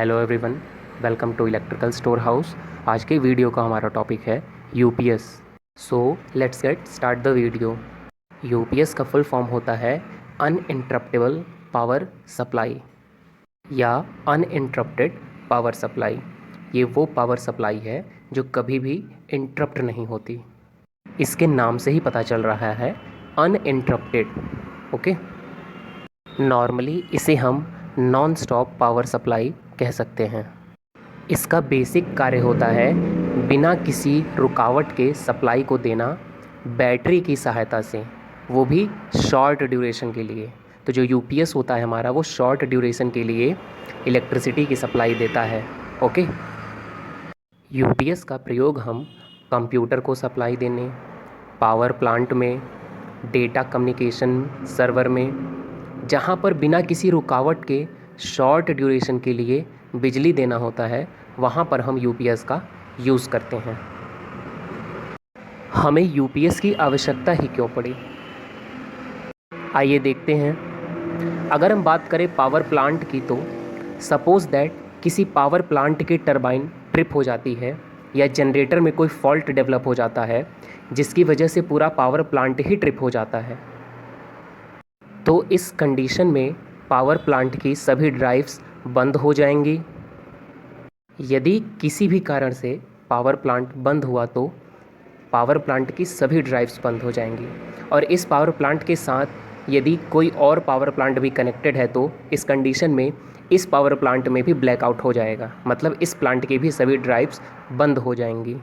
Hello everyone, welcome to electrical store house. आज के video का हमारा टॉपिक है UPS. So let's get start the video. UPS का फुल फॉर्म होता है अनइंटरप्टेबल पावर सप्लाई या अनइंटरप्टेड पावर सप्लाई। ये वो पावर सप्लाई है जो कभी भी इंटरप्ट नहीं होती। इसके नाम से ही पता चल रहा है अनइंटरप्टेड। ओके, नॉर्मली इसे हम नॉन स्टॉप पावर सप्लाई कह सकते हैं। इसका बेसिक कार्य होता है बिना किसी रुकावट के सप्लाई को देना बैटरी की सहायता से, वो भी शॉर्ट ड्यूरेशन के लिए। तो जो यूपीएस होता है हमारा, वो शॉर्ट ड्यूरेशन के लिए इलेक्ट्रिसिटी की सप्लाई देता है। ओके, यूपीएस का प्रयोग हम कंप्यूटर को सप्लाई देने, पावर प्लांट में, डेटा कम्युनिकेशन सर्वर में, जहाँ पर बिना किसी रुकावट के शॉर्ट ड्यूरेशन के लिए बिजली देना होता है, वहाँ पर हम यूपीएस का यूज़ करते हैं। हमें यूपीएस की आवश्यकता ही क्यों पड़ी, आइए देखते हैं। अगर हम बात करें पावर प्लांट की, तो सपोज़ दैट किसी पावर प्लांट की टरबाइन ट्रिप हो जाती है या जनरेटर में कोई फॉल्ट डेवलप हो जाता है, जिसकी वजह से पूरा पावर प्लांट ही ट्रिप हो जाता है। तो इस कंडीशन में पावर प्लांट की सभी ड्राइव्स बंद हो जाएंगी। यदि किसी भी कारण से पावर प्लांट बंद हुआ तो पावर प्लांट की सभी ड्राइव्स बंद हो जाएंगी, और इस पावर प्लांट के साथ यदि कोई और पावर प्लांट भी कनेक्टेड है तो इस कंडीशन में इस पावर प्लांट में भी ब्लैकआउट हो जाएगा, मतलब इस प्लांट की भी सभी ड्राइव्स बंद हो जाएंगी।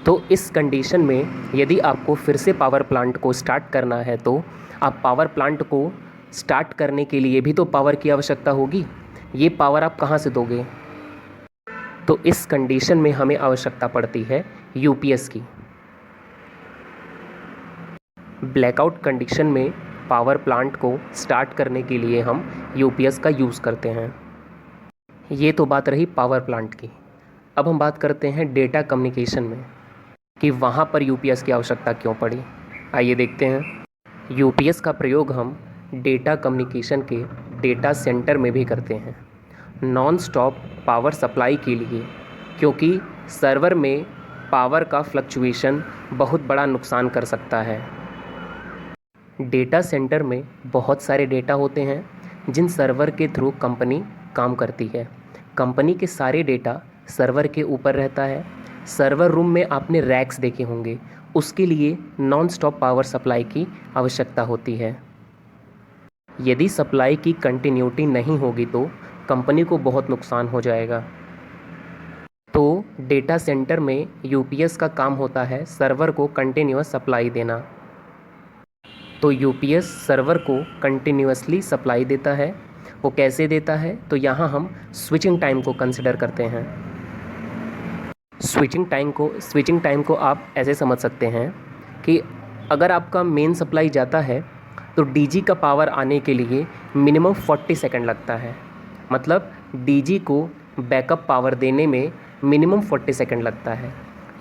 तो इस कंडीशन में यदि आपको फिर से पावर प्लांट को स्टार्ट करना है तो आप पावर प्लांट को स्टार्ट करने के लिए भी तो पावर की आवश्यकता होगी। ये पावर आप कहाँ से दोगे? तो इस कंडीशन में हमें आवश्यकता पड़ती है यूपीएस की। ब्लैकआउट कंडीशन में पावर प्लांट को स्टार्ट करने के लिए हम यूपीएस का यूज़ करते हैं। ये तो बात रही पावर प्लांट की। अब हम बात करते हैं डेटा कम्युनिकेशन में कि वहाँ पर यूपीएस की आवश्यकता क्यों पड़ी। आइए देखते हैं। यूपीएस का प्रयोग हम डेटा कम्युनिकेशन के डेटा सेंटर में भी करते हैं, नॉन स्टॉप पावर सप्लाई के लिए, क्योंकि सर्वर में पावर का फ्लक्चुएशन बहुत बड़ा नुकसान कर सकता है। डेटा सेंटर में बहुत सारे डेटा होते हैं जिन सर्वर के थ्रू कंपनी काम करती है। कंपनी के सारे डेटा सर्वर के ऊपर रहता है। सर्वर रूम में आपने रैक्स देखे होंगे, उसके लिए नॉन स्टॉप पावर सप्लाई की आवश्यकता होती है। यदि सप्लाई की कंटिन्यूटी नहीं होगी तो कंपनी को बहुत नुकसान हो जाएगा। तो डेटा सेंटर में यूपीएस का काम होता है सर्वर को कंटिन्यूअस सप्लाई देना। तो यूपीएस सर्वर को कंटिन्यूअसली सप्लाई देता है। वो कैसे देता है? तो यहाँ हम स्विचिंग टाइम को कंसिडर करते हैं। स्विचिंग टाइम को आप ऐसे समझ सकते हैं कि अगर आपका मेन सप्लाई जाता है तो डीजी का पावर आने के लिए मिनिमम 40 सेकंड लगता है। मतलब डीजी को बैकअप पावर देने में मिनिमम 40 सेकंड लगता है।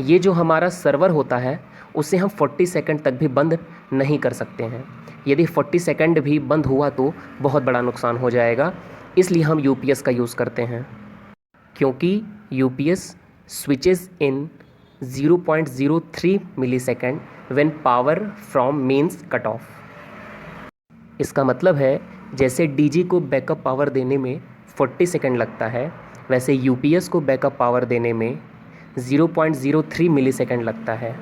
ये जो हमारा सर्वर होता है उसे हम 40 सेकंड तक भी बंद नहीं कर सकते हैं। यदि 40 सेकंड भी बंद हुआ तो बहुत बड़ा नुकसान हो जाएगा। इसलिए हम यूपीएस का यूज़ करते हैं, क्योंकि UPS switches in 0.03 millisecond when power from mains cut off। इसका मतलब है जैसे डीजी को बैकअप पावर देने में 40 सेकंड लगता है, वैसे यूपीएस को बैकअप पावर देने में 0.03 मिलीसेकंड लगता है।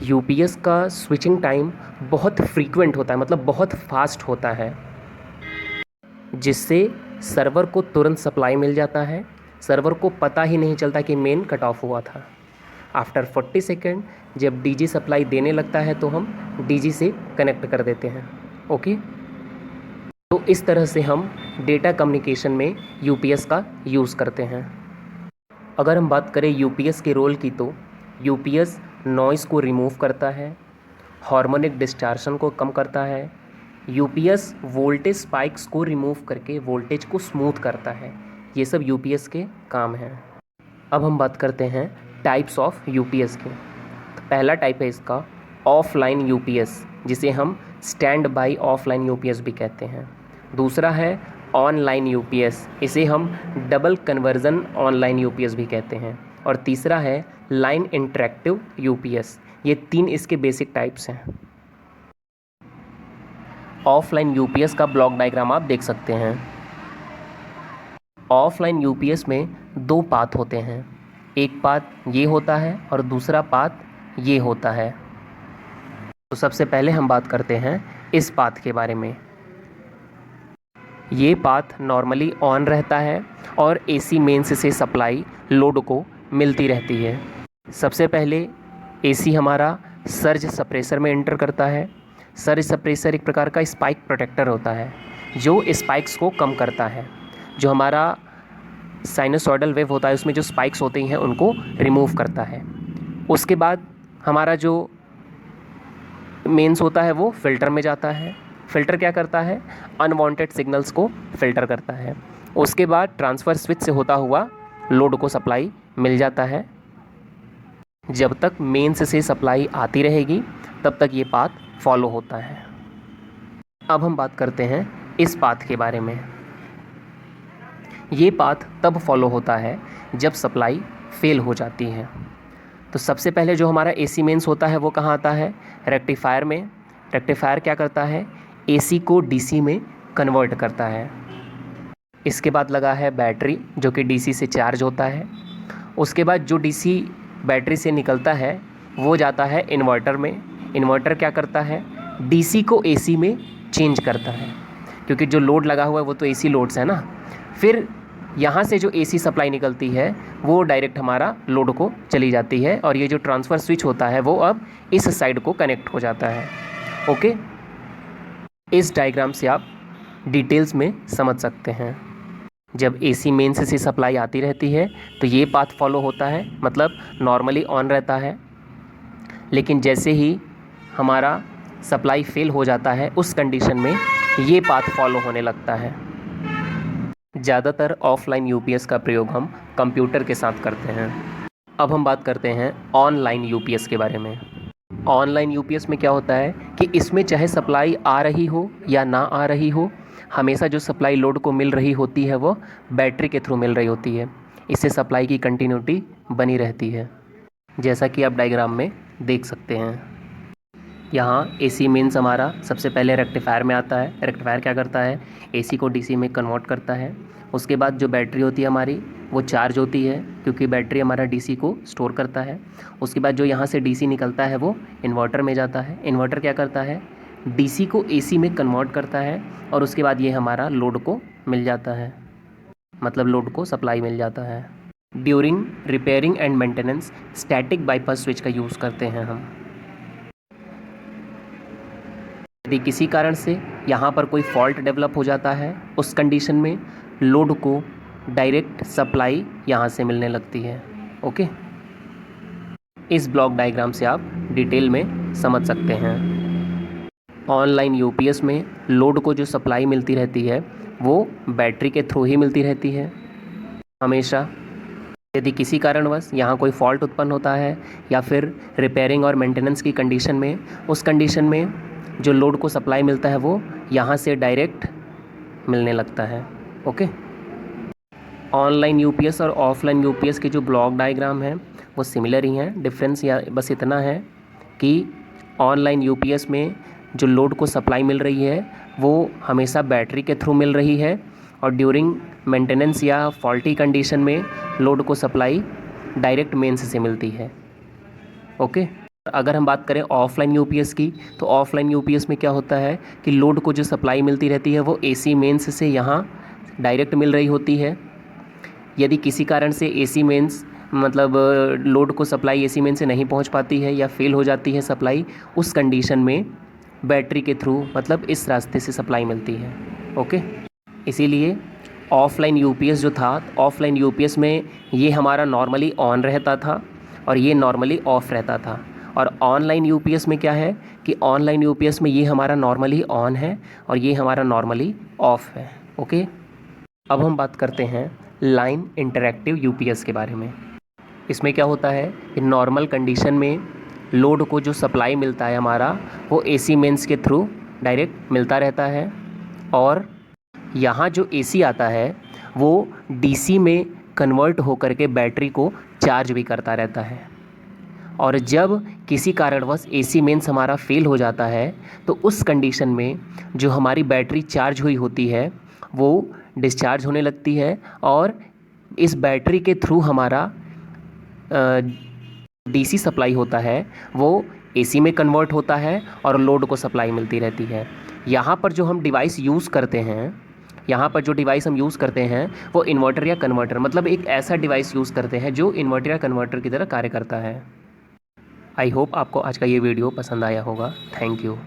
यूपीएस का स्विचिंग टाइम बहुत फ्रीक्वेंट होता है, मतलब बहुत फास्ट होता है, जिससे सर्वर को तुरंत सप्लाई मिल जाता है। सर्वर को पता ही नहीं चलता कि मेन कट ऑफ हुआ था। आफ्टर 40 सेकेंड जब डीजी सप्लाई देने लगता है तो हम डीजी से कनेक्ट कर देते हैं। ओके, तो इस तरह से हम डेटा कम्युनिकेशन में यूपीएस का यूज़ करते हैं। अगर हम बात करें यूपीएस के रोल की, तो यूपीएस नॉइज़ को रिमूव करता है, हार्मोनिक डिस्टॉर्शन को कम करता है, यूपीएस वोल्टेज स्पाइक्स को रिमूव करके वोल्टेज को स्मूथ करता है। ये सब यूपीएस के काम हैं। अब हम बात करते हैं टाइप्स ऑफ यूपीएस के। तो पहला टाइप है इसका ऑफलाइन यूपीएस, जिसे हम स्टैंड बाई ऑफलाइन यूपीएस भी कहते हैं। दूसरा है ऑनलाइन यूपीएस, इसे हम डबल कन्वर्जन ऑनलाइन यूपीएस भी कहते हैं। और तीसरा है लाइन इंटरैक्टिव यूपीएस। ये 3 इसके बेसिक टाइप्स हैं। ऑफलाइन यूपीएस का ब्लॉक डायग्राम आप देख सकते हैं। ऑफलाइन यूपीएस में 2 पाथ होते हैं, एक पाथ ये होता है और दूसरा पाथ ये होता है। तो सबसे पहले हम बात करते हैं इस पाथ के बारे में। ये पाथ नॉर्मली ऑन रहता है और एसी मेंस से सप्लाई लोड को मिलती रहती है। सबसे पहले एसी हमारा सर्ज सप्रेसर में एंटर करता है। सर्ज सप्रेसर एक प्रकार का स्पाइक प्रोटेक्टर होता है जो स्पाइक्स को कम करता है। जो हमारा साइनसॉइडल वेव होता है उसमें जो स्पाइक्स होती हैं उनको रिमूव करता है। उसके बाद हमारा जो मेंस होता है वो फिल्टर में जाता है। फिल्टर क्या करता है? अनवांटेड सिग्नल्स को फिल्टर करता है। उसके बाद ट्रांसफ़र स्विच से होता हुआ लोड को सप्लाई मिल जाता है। जब तक मेंस से सप्लाई आती रहेगी तब तक ये पाथ फॉलो होता है। अब हम बात करते हैं इस पाथ के बारे में। ये पाथ तब फॉलो होता है जब सप्लाई फेल हो जाती है। तो सबसे पहले जो हमारा एसी मेंस होता है वो कहाँ आता है? रेक्टिफायर में। रेक्टिफायर क्या करता है? एसी को डीसी में कन्वर्ट करता है। इसके बाद लगा है बैटरी जो कि डीसी से चार्ज होता है। उसके बाद जो डीसी बैटरी से निकलता है वो जाता है इन्वर्टर में। इन्वर्टर क्या करता है? डीसी को एसी में चेंज करता है, क्योंकि जो लोड लगा हुआ है वो तो एसी लोड्स है ना। फिर यहाँ से जो एसी सप्लाई निकलती है वो डायरेक्ट हमारा लोड को चली जाती है और ये जो ट्रांसफ़र स्विच होता है वो अब इस साइड को कनेक्ट हो जाता है। ओके, इस डायग्राम से आप डिटेल्स में समझ सकते हैं। जब एसी मेंस से सप्लाई आती रहती है तो ये पाथ फॉलो होता है, मतलब नॉर्मली ऑन रहता है। लेकिन जैसे ही हमारा सप्लाई फेल हो जाता है उस कंडीशन में ये पाथ फॉलो होने लगता है। ज़्यादातर ऑफलाइन यूपीएस का प्रयोग हम कंप्यूटर के साथ करते हैं। अब हम बात करते हैं ऑनलाइन यूपीएस के बारे में। ऑनलाइन यूपीएस में क्या होता है कि इसमें चाहे सप्लाई आ रही हो या ना आ रही हो, हमेशा जो सप्लाई लोड को मिल रही होती है वो बैटरी के थ्रू मिल रही होती है। इससे सप्लाई की कंटिन्यूटी बनी रहती है, जैसा कि आप डायग्राम में देख सकते हैं। यहाँ एसी मेंस हमारा सबसे पहले रेक्टिफायर में आता है। रेक्टिफायर क्या करता है? एसी को डीसी में कन्वर्ट करता है। उसके बाद जो बैटरी होती है हमारी वो चार्ज होती है, क्योंकि बैटरी हमारा डीसी को स्टोर करता है। उसके बाद जो यहाँ से डीसी निकलता है वो इन्वर्टर में जाता है। इन्वर्टर क्या करता है? डीसी को एसी में कन्वर्ट करता है और उसके बाद ये हमारा लोड को मिल जाता है, मतलब लोड को सप्लाई मिल जाता है। During repairing and maintenance static bypass switch का यूज़ करते हैं हम। यदि किसी कारण से यहाँ पर कोई फॉल्ट डेवलप हो जाता है उस कंडीशन में लोड को डायरेक्ट सप्लाई यहाँ से मिलने लगती है। ओके, इस ब्लॉक डायग्राम से आप डिटेल में समझ सकते हैं। ऑनलाइन यूपीएस में लोड को जो सप्लाई मिलती रहती है वो बैटरी के थ्रू ही मिलती रहती है हमेशा। यदि किसी कारणवश यहाँ कोई फॉल्ट उत्पन्न होता है या फिर रिपेयरिंग और मेंटेनेंस की कंडीशन में, उस कंडीशन में जो लोड को सप्लाई मिलता है वो यहाँ से डायरेक्ट मिलने लगता है। ओके, ऑनलाइन यूपीएस और ऑफलाइन यूपीएस के जो ब्लॉक डायग्राम हैं वो सिमिलर ही हैं। डिफरेंस या बस इतना है कि ऑनलाइन यूपीएस में जो लोड को सप्लाई मिल रही है वो हमेशा बैटरी के थ्रू मिल रही है और ड्यूरिंग मेंटेनेंस या फॉल्टी कंडीशन में लोड को सप्लाई डायरेक्ट मेंस से मिलती है। ओके, अगर हम बात करें ऑफलाइन यूपीएस की, तो ऑफलाइन यूपीएस में क्या होता है कि लोड को जो सप्लाई मिलती रहती है वो एसी मेंस से यहाँ डायरेक्ट मिल रही होती है। यदि किसी कारण से एसी मेंस मतलब लोड को सप्लाई एसी मेंस से नहीं पहुँच पाती है या फेल हो जाती है सप्लाई, उस कंडीशन में बैटरी के थ्रू मतलब इस रास्ते से सप्लाई मिलती है। ओके, इसीलिए ऑफलाइन यूपीएस जो था, ऑफलाइन यूपीएस में ये हमारा नॉर्मली ऑन रहता था और ये नॉर्मली ऑफ़ रहता था। और ऑनलाइन यूपीएस में क्या है कि ऑनलाइन यूपीएस में ये हमारा नॉर्मली ऑन है और ये हमारा नॉर्मली ऑफ़ है। ओके, अब हम बात करते हैं लाइन इंटरैक्टिव यूपीएस के बारे में। इसमें क्या होता है कि नॉर्मल कंडीशन में लोड को जो सप्लाई मिलता है हमारा वो एसी मेंस के थ्रू डायरेक्ट मिलता रहता है और यहाँ जो एसी आता है वो डीसी में कन्वर्ट होकर के बैटरी को चार्ज भी करता रहता है। और जब किसी कारणवश एसी मेंस हमारा फेल हो जाता है तो उस कंडीशन में जो हमारी बैटरी चार्ज हुई होती है वो डिस्चार्ज होने लगती है और इस बैटरी के थ्रू हमारा डीसी सप्लाई होता है वो एसी में कन्वर्ट होता है और लोड को सप्लाई मिलती रहती है। यहाँ पर जो हम डिवाइस यूज़ करते हैं, यहाँ पर जो डिवाइस हम यूज़ करते हैं वो इन्वर्टर या कन्वर्टर, मतलब एक ऐसा डिवाइस यूज़ करते हैं जो इन्वर्टर या कन्वर्टर की तरह कार्य करता है। आई होप आपको आज का ये वीडियो पसंद आया होगा। Thank you.